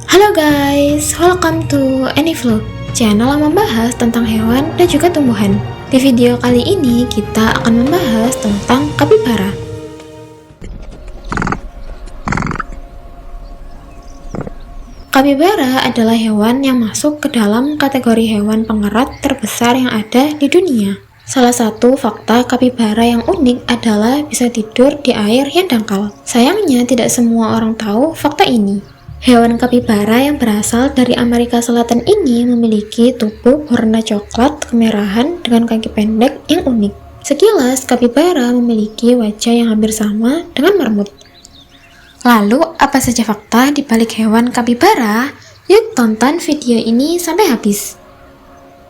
Halo guys, welcome to Anyvlog, channel yang membahas tentang hewan dan juga tumbuhan. Di video kali ini kita akan membahas tentang kapibara. Kapibara adalah hewan yang masuk ke dalam kategori hewan pengerat terbesar yang ada di dunia. Salah satu fakta kapibara yang unik adalah bisa tidur di air yang dangkal. Sayangnya tidak semua orang tahu fakta ini. Hewan kapibara yang berasal dari Amerika Selatan ini memiliki tubuh warna coklat kemerahan dengan kaki pendek yang unik. Sekilas, kapibara memiliki wajah yang hampir sama dengan marmut. Lalu, apa saja fakta di balik hewan kapibara? Yuk tonton video ini sampai habis.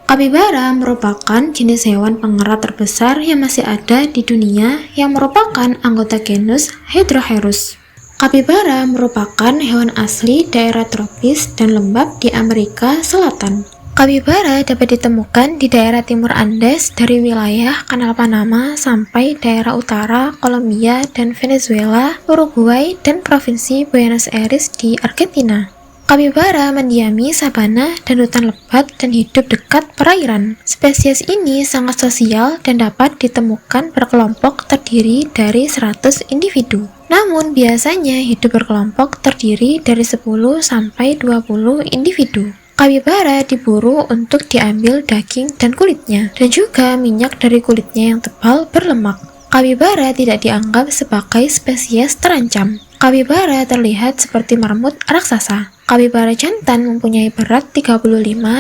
Kapibara merupakan jenis hewan pengerat terbesar yang masih ada di dunia yang merupakan anggota genus Hedroherus. Kapibara merupakan hewan asli daerah tropis dan lembab di Amerika Selatan. Kapibara dapat ditemukan di daerah timur Andes dari wilayah Kanal Panama sampai daerah utara Kolombia dan Venezuela, Uruguay, dan provinsi Buenos Aires di Argentina. Kapibara mendiami sabana dan hutan lebat dan hidup dekat perairan. Spesies ini sangat sosial dan dapat ditemukan berkelompok terdiri dari 100 individu. Namun biasanya hidup berkelompok terdiri dari 10 sampai 20 individu. Kapibara diburu untuk diambil daging dan kulitnya, dan juga minyak dari kulitnya yang tebal berlemak. Kapibara tidak dianggap sebagai spesies terancam. Kapibara terlihat seperti marmut raksasa. Kapibara jantan mempunyai berat 35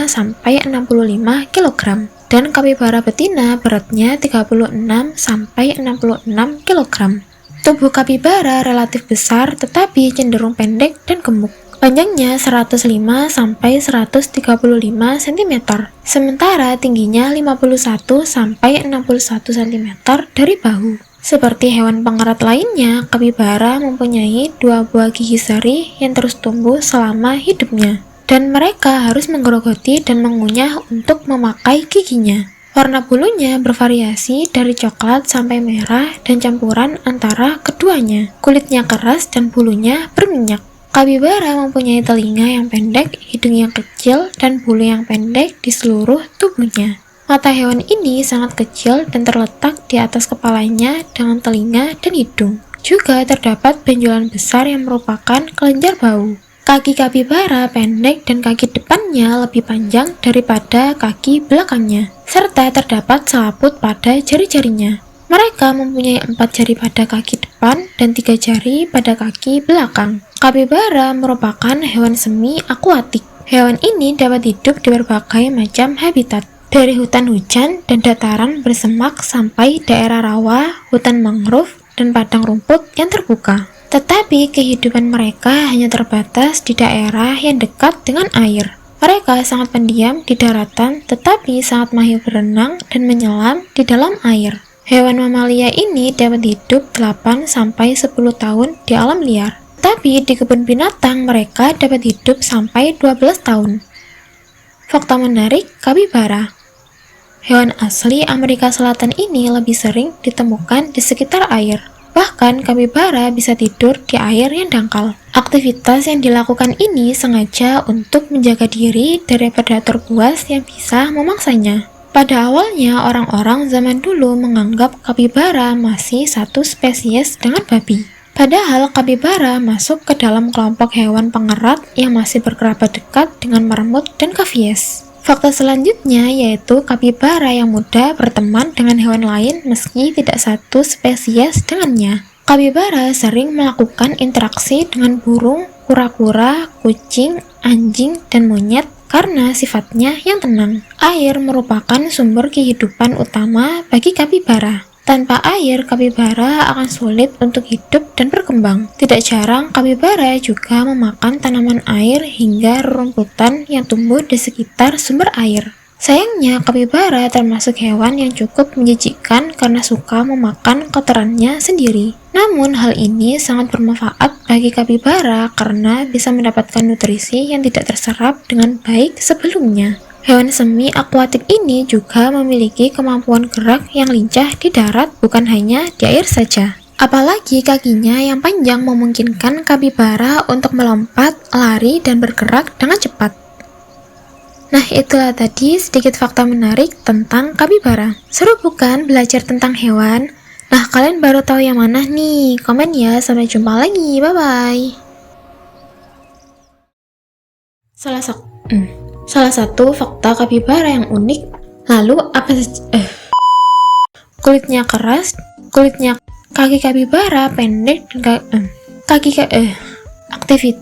sampai 65 kg dan kapibara betina beratnya 36 sampai 66 kg. Tubuh kapibara relatif besar tetapi cenderung pendek dan gemuk. Panjangnya 105 sampai 135 cm, sementara tingginya 51 sampai 61 cm dari bahu. Seperti hewan pengerat lainnya, kapibara mempunyai 2 buah gigi seri yang terus tumbuh selama hidupnya, dan mereka harus menggerogoti dan mengunyah untuk memakai giginya. Warna bulunya bervariasi dari coklat sampai merah dan campuran antara keduanya. Kulitnya keras dan bulunya berminyak. Kapibara mempunyai telinga yang pendek, hidung yang kecil, dan bulu yang pendek di seluruh tubuhnya. Mata hewan ini sangat kecil dan terletak di atas kepalanya dengan telinga dan hidung. Juga terdapat benjolan besar yang merupakan kelenjar bau. Kaki kapibara pendek dan kaki depannya lebih panjang daripada kaki belakangnya, serta terdapat selaput pada jari-jarinya. Mereka mempunyai 4 jari pada kaki depan dan 3 jari pada kaki belakang. Kapibara merupakan hewan semi akuatik. Hewan ini dapat hidup di berbagai macam habitat, dari hutan hujan dan dataran bersemak sampai daerah rawa, hutan mangrove, dan padang rumput yang terbuka. Tetapi kehidupan mereka hanya terbatas di daerah yang dekat dengan air. Mereka sangat pendiam di daratan tetapi sangat mahir berenang dan menyelam di dalam air. Hewan mamalia ini dapat hidup 8 sampai 10 tahun di alam liar. Tapi di kebun binatang mereka dapat hidup sampai 12 tahun. Fakta menarik kapibara. Hewan asli Amerika Selatan ini lebih sering ditemukan di sekitar air. Bahkan kapibara bisa tidur di air yang dangkal. Aktivitas yang dilakukan ini sengaja untuk menjaga diri dari predator buas yang bisa memangsanya. Pada awalnya, orang-orang zaman dulu menganggap kapibara masih satu spesies dengan babi. Padahal kapibara masuk ke dalam kelompok hewan pengerat yang masih berkerabat dekat dengan marmut dan kavies. Fakta selanjutnya yaitu kapibara yang mudah berteman dengan hewan lain meski tidak satu spesies dengannya. Kapibara sering melakukan interaksi dengan burung, kura-kura, kucing, anjing, dan monyet karena sifatnya yang tenang. Air merupakan sumber kehidupan utama bagi kapibara. Tanpa air, kapibara akan sulit untuk hidup dan berkembang. Tidak jarang, kapibara juga memakan tanaman air hingga rerumputan yang tumbuh di sekitar sumber air. Sayangnya, kapibara termasuk hewan yang cukup menjijikkan karena suka memakan kotorannya sendiri. Namun, hal ini sangat bermanfaat bagi kapibara karena bisa mendapatkan nutrisi yang tidak terserap dengan baik sebelumnya. Hewan semi akuatik ini juga memiliki kemampuan gerak yang lincah di darat, bukan hanya di air saja. Apalagi kakinya yang panjang memungkinkan kapibara untuk melompat, lari, dan bergerak dengan cepat. Nah, itulah tadi sedikit fakta menarik tentang kapibara. Seru bukan belajar tentang hewan? Nah, kalian baru tahu yang mana nih? Komen ya, sampai jumpa lagi. Bye-bye. Salah satu fakta kapibara yang unik, lalu apa kulitnya keras, kaki kapibara pendek dan aktivit